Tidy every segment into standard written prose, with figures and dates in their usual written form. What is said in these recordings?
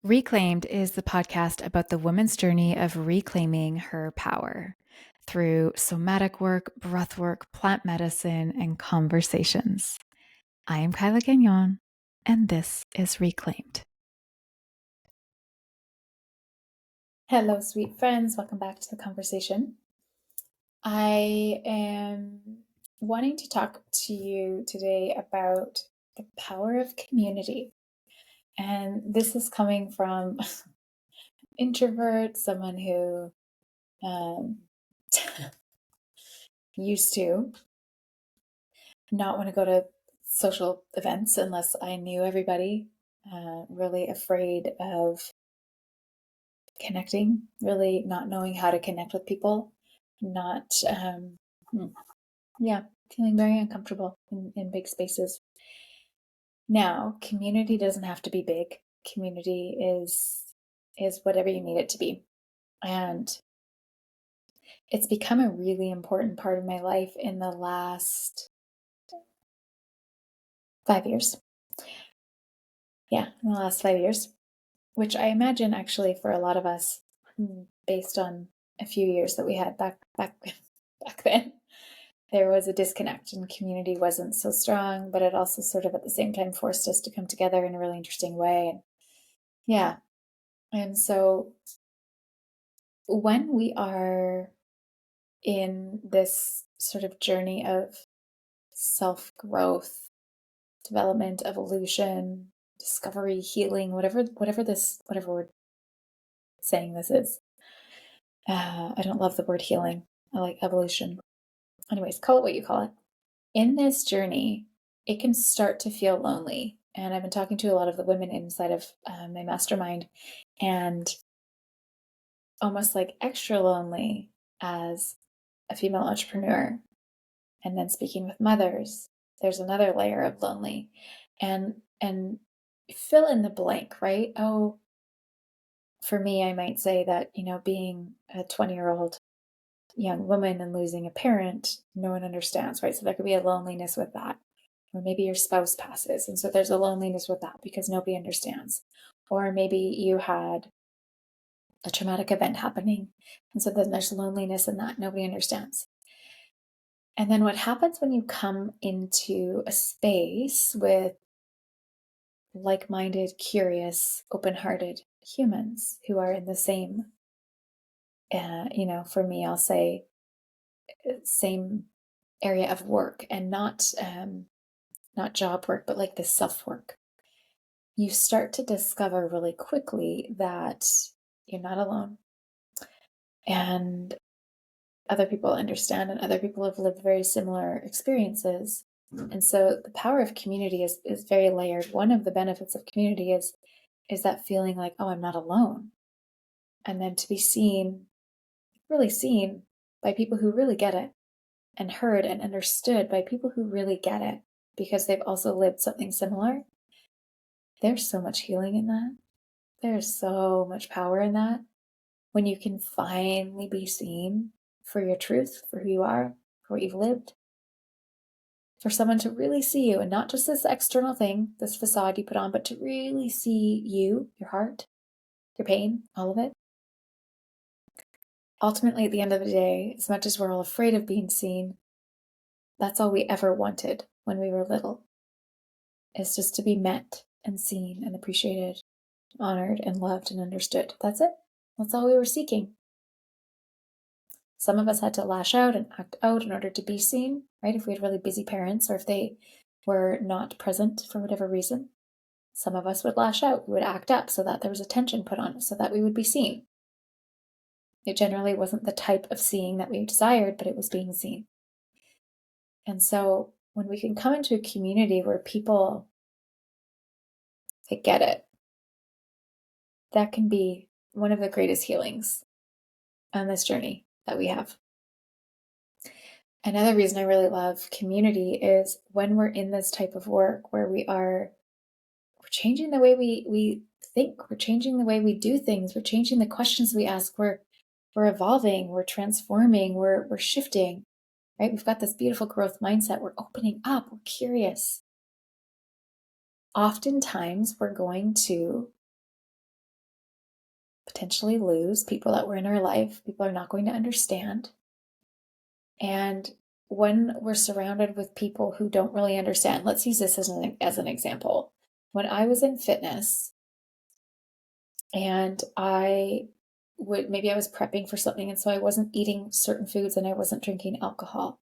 Reclaimed is the podcast about the woman's journey of reclaiming her power through somatic work, breath work, plant medicine, and conversations. I am Kyla Gagnon, and this is Reclaimed. Hello, sweet friends. Welcome back to the conversation. I am wanting to talk to you today about the power of community. And this is coming from introvert, someone who used to not want to go to social events unless I knew everybody, really afraid of connecting, really not knowing how to connect with people, not, feeling very uncomfortable in big spaces. Now, community doesn't have to be big. Community is whatever you need it to be. And it's become a really important part of my life in the last 5 years. Yeah, in the last 5 years, which I imagine actually for a lot of us, based on a few years that we had back then, there was a disconnect and community wasn't so strong, but it also sort of at the same time forced us to come together in a really interesting way. And yeah. And so when we are in this sort of journey of self-growth, development, evolution, discovery, healing, whatever word saying this is. I don't love the word healing. I like evolution. Anyways, call it what you call it. In this journey, it can start to feel lonely. And I've been talking to a lot of the women inside of my mastermind, and almost like extra lonely as a female entrepreneur. And then speaking with mothers, there's another layer of lonely. And fill in the blank, right? Oh, for me, I might say that, being a 20-year-old young woman and losing a parent, no one understands, right? So there could be a loneliness with that. Or maybe your spouse passes, and so there's a loneliness with that because nobody understands. Or maybe you had a traumatic event happening, and so then there's loneliness in that, nobody understands. And then what happens when you come into a space with like-minded, curious, open-hearted humans who are in the same, for me, I'll say same area of work, and not job work, but like this self-work. You start to discover really quickly that you're not alone, and other people understand, and other people have lived very similar experiences. And so the power of community is very layered. One of the benefits of community is that feeling like, oh, I'm not alone. And then to be seen, really seen by people who really get it, and heard and understood by people who really get it because they've also lived something similar. There's so much healing in that. There's so much power in that. When you can finally be seen for your truth, for who you are, for what you've lived, for someone to really see you, and not just this external thing, this facade you put on, but to really see you, your heart, your pain, all of it. Ultimately, at the end of the day, as much as we're all afraid of being seen, that's all we ever wanted when we were little, is just to be met and seen and appreciated, honored and loved and understood. That's it. That's all we were seeking. Some of us had to lash out and act out in order to be seen, right? If we had really busy parents, or if they were not present for whatever reason. Some of us would lash out. We would act up so that there was attention put on us, so that we would be seen. It generally wasn't the type of seeing that we desired, but it was being seen. And so when we can come into a community where people, they get it, that can be one of the greatest healings on this journey that we have. Another reason I really love community is when we're in this type of work where we're changing the way we think, we're changing the way we do things, we're changing the questions we ask, we're evolving, we're transforming, we're shifting, right? We've got this beautiful growth mindset, we're opening up, we're curious. Oftentimes we're going to potentially lose, people that were in our life, people are not going to understand. And when we're surrounded with people who don't really understand, let's use this as an example. When I was in fitness and maybe I was prepping for something, and so I wasn't eating certain foods and I wasn't drinking alcohol,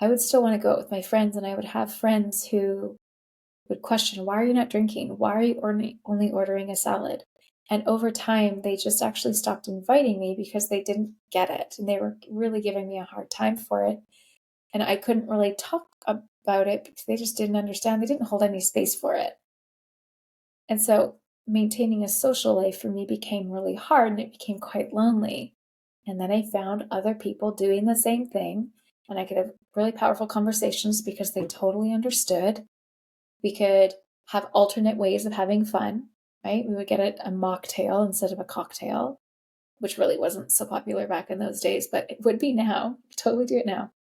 I would still want to go out with my friends, and I would have friends who would question, why are you not drinking? Why are you only ordering a salad? And over time, they just actually stopped inviting me because they didn't get it. And they were really giving me a hard time for it. And I couldn't really talk about it because they just didn't understand. They didn't hold any space for it. And so maintaining a social life for me became really hard, and it became quite lonely. And then I found other people doing the same thing, and I could have really powerful conversations because they totally understood. We could have alternate ways of having fun, right? We would get a mocktail instead of a cocktail, which really wasn't so popular back in those days, but it would be now. Totally do it now.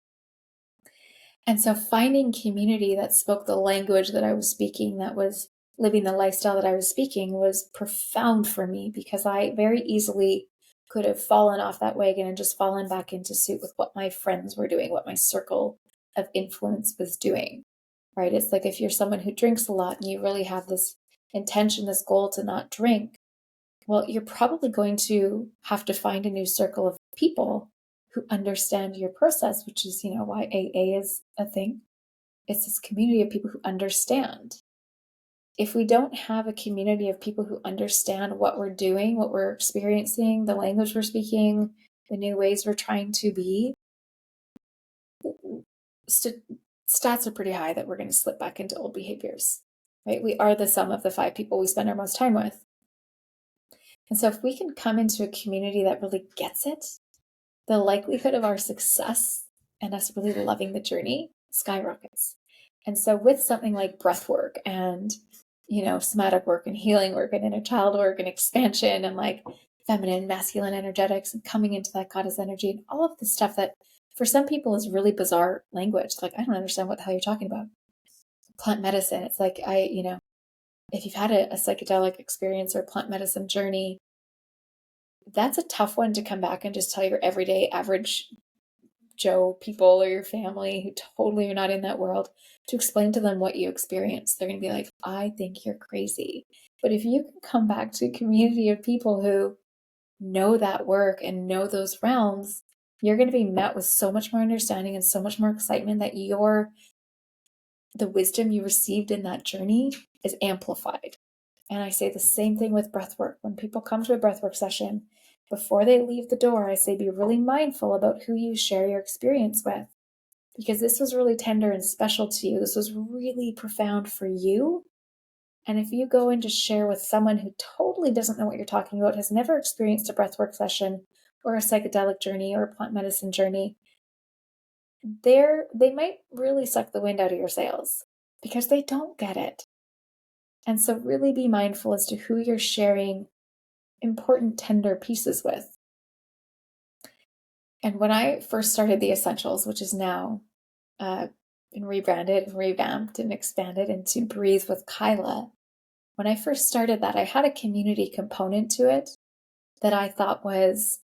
And so finding community that spoke the language that I was speaking, that was living the lifestyle that I was speaking, was profound for me, because I very easily could have fallen off that wagon and just fallen back into suit with what my friends were doing, what my circle of influence was doing, right? It's like if you're someone who drinks a lot and you really have this intention, this goal to not drink, well, you're probably going to have to find a new circle of people who understand your process, which is, why AA is a thing. It's this community of people who understand. If we don't have a community of people who understand what we're doing, what we're experiencing, the language we're speaking, the new ways we're trying to be, stats are pretty high that we're going to slip back into old behaviors, right? We are the sum of the 5 people we spend our most time with. And so if we can come into a community that really gets it, the likelihood of our success and us really loving the journey skyrockets. And so with something like breath work and, somatic work and healing work and inner child work and expansion and like feminine, masculine energetics and coming into that goddess energy and all of the stuff that for some people is really bizarre language. Like, I don't understand what the hell you're talking about. Plant medicine. It's like, if you've had a psychedelic experience or plant medicine journey, that's a tough one to come back and just tell your everyday average Joe people or your family who totally are not in that world to explain to them what you experienced. They're going to be like, I think you're crazy. But if you can come back to a community of people who know that work and know those realms, you're going to be met with so much more understanding and so much more excitement that the wisdom you received in that journey is amplified. And I say the same thing with breath work. When people come to a breath work session, before they leave the door, I say be really mindful about who you share your experience with, because this was really tender and special to you. This was really profound for you. And if you go and just share with someone who totally doesn't know what you're talking about, has never experienced a breathwork session or a psychedelic journey or a plant medicine journey, they might really suck the wind out of your sails because they don't get it. And so really be mindful as to who you're sharing important, tender pieces with. And when I first started the Essentials, which is now been rebranded and revamped and expanded into Breathe with Kyla, when I first started that, I had a community component to it that I thought was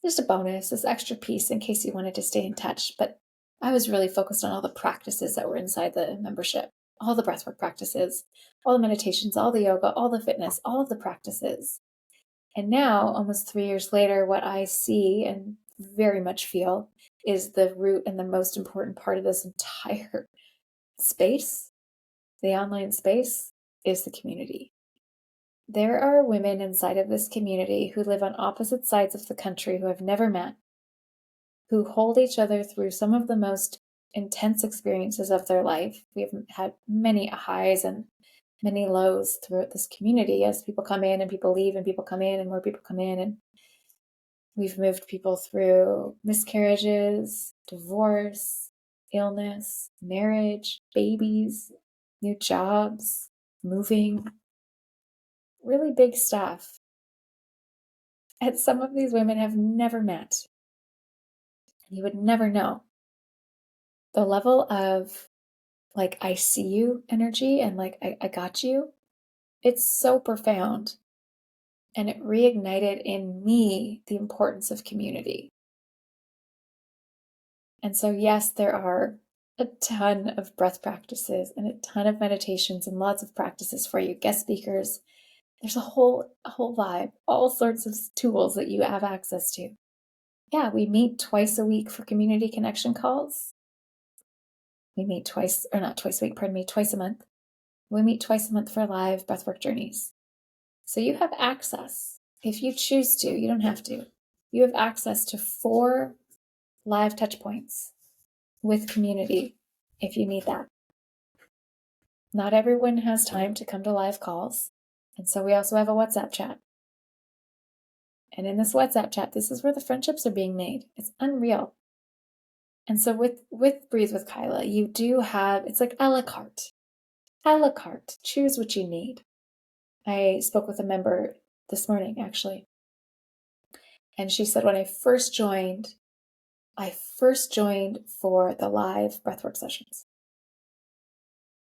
just a bonus, this extra piece in case you wanted to stay in touch. But I was really focused on all the practices that were inside the membership, all the breathwork practices, all the meditations, all the yoga, all the fitness, all of the practices. And now, almost 3 years later, what I see and very much feel is the root and the most important part of this entire space, the online space, is the community. There are women inside of this community who live on opposite sides of the country who have never met, who hold each other through some of the most intense experiences of their life. We've had many highs and many lows throughout this community as people come in and people leave and people come in and more people come in. And we've moved people through miscarriages, divorce, illness, marriage, babies, new jobs, moving, really big stuff. And some of these women have never met. You would never know the level of like, I see you energy and like, I got you. It's so profound. And it reignited in me the importance of community. And so, yes, there are a ton of breath practices and a ton of meditations and lots of practices for you, guest speakers. There's a whole vibe, all sorts of tools that you have access to. Yeah, we meet twice a week for community connection calls. We meet twice a month. We meet twice a month for live breathwork journeys. So you have access. If you choose to, you don't have to. You have access to 4 live touch points with community if you need that. Not everyone has time to come to live calls. And so we also have a WhatsApp chat. And in this WhatsApp chat, this is where the friendships are being made. It's unreal. And so with Breathe with Kyla, you do have, it's like a la carte. A la carte. Choose what you need. I spoke with a member this morning, actually. And she said, when I first joined for the live breathwork sessions.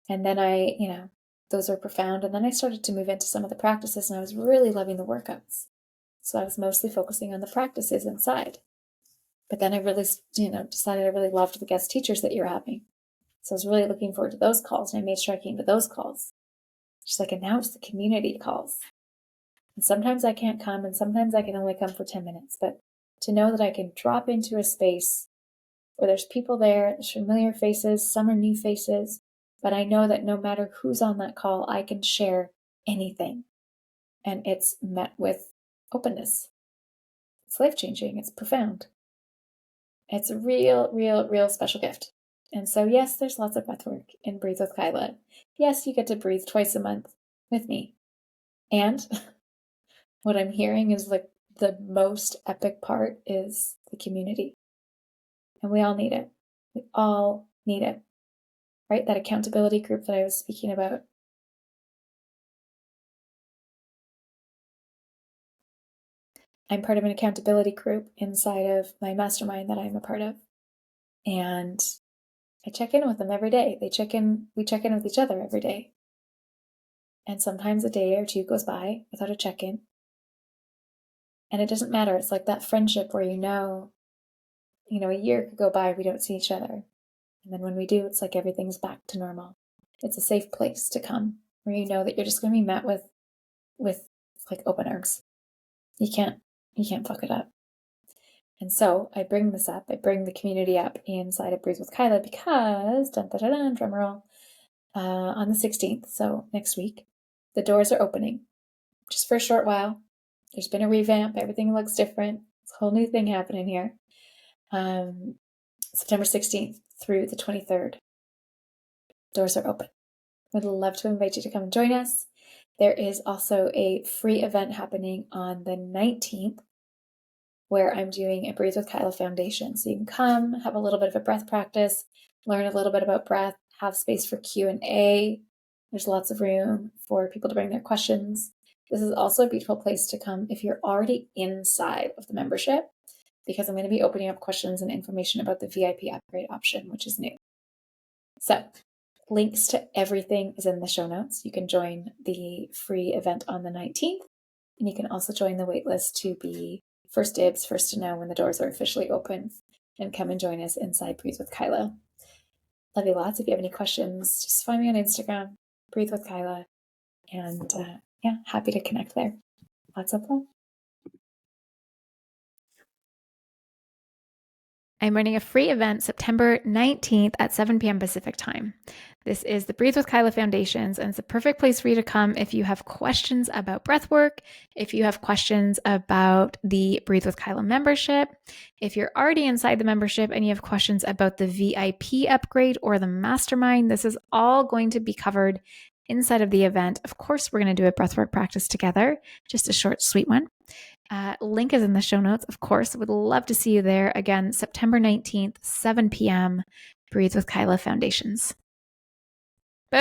And then those were profound. And then I started to move into some of the practices, and I was really loving the workouts. So I was mostly focusing on the practices inside. But then I really, decided I really loved the guest teachers that you're having. So I was really looking forward to those calls, and I made sure I came to those calls. She's like, and now it's the community calls. And sometimes I can't come, and sometimes I can only come for 10 minutes. But to know that I can drop into a space where there's people there, there's familiar faces, some are new faces, but I know that no matter who's on that call, I can share anything. And it's met with openness. It's life-changing. It's profound. It's a real special gift. And so, yes, there's lots of breathwork in Breathe with Kyla. Yes, you get to breathe twice a month with me. And what I'm hearing is like the most epic part is the community. And we all need it. We all need it. Right? That accountability group that I was speaking about. I'm part of an accountability group inside of my mastermind that I'm a part of. And I check in with them every day. We check in with each other every day. And sometimes a day or two goes by without a check-in. And it doesn't matter. It's like that friendship where a year could go by, we don't see each other. And then when we do, it's like everything's back to normal. It's a safe place to come where you know that you're just going to be met with like open arms. You can't fuck it up. And so I bring this up. I bring the community up inside of Breathe with Kyla because, drum roll, on the 16th, so next week, the doors are opening just for a short while. There's been a revamp. Everything looks different. It's a whole new thing happening here. September 16th through the 23rd. Doors are open. Would love to invite you to come and join us. There is also a free event happening on the 19th where I'm doing a Breathe with Kyla Foundation. So you can come, have a little bit of a breath practice, learn a little bit about breath, have space for Q&A. There's lots of room for people to bring their questions. This is also a beautiful place to come if you're already inside of the membership, because I'm going to be opening up questions and information about the VIP upgrade option, which is new. So links to everything is in the show notes. You can join the free event on the 19th, and you can also join the waitlist to be first dibs, first to know when the doors are officially open, and come and join us inside Breathe with Kyla. Love you lots. If you have any questions, just find me on Instagram, Breathe with Kyla, and happy to connect there. Lots of love. I'm running a free event September 19th at 7 p.m. Pacific time. This is the Breathe with Kyla Foundations, and it's a perfect place for you to come if you have questions about breathwork, if you have questions about the Breathe with Kyla membership, if you're already inside the membership and you have questions about the VIP upgrade or the mastermind. This is all going to be covered inside of the event. Of course, we're going to do a breathwork practice together, just a short, sweet one. Link is in the show notes, of course. Would love to see you there. Again, September 19th, 7 p.m., Breathe with Kyla Foundations.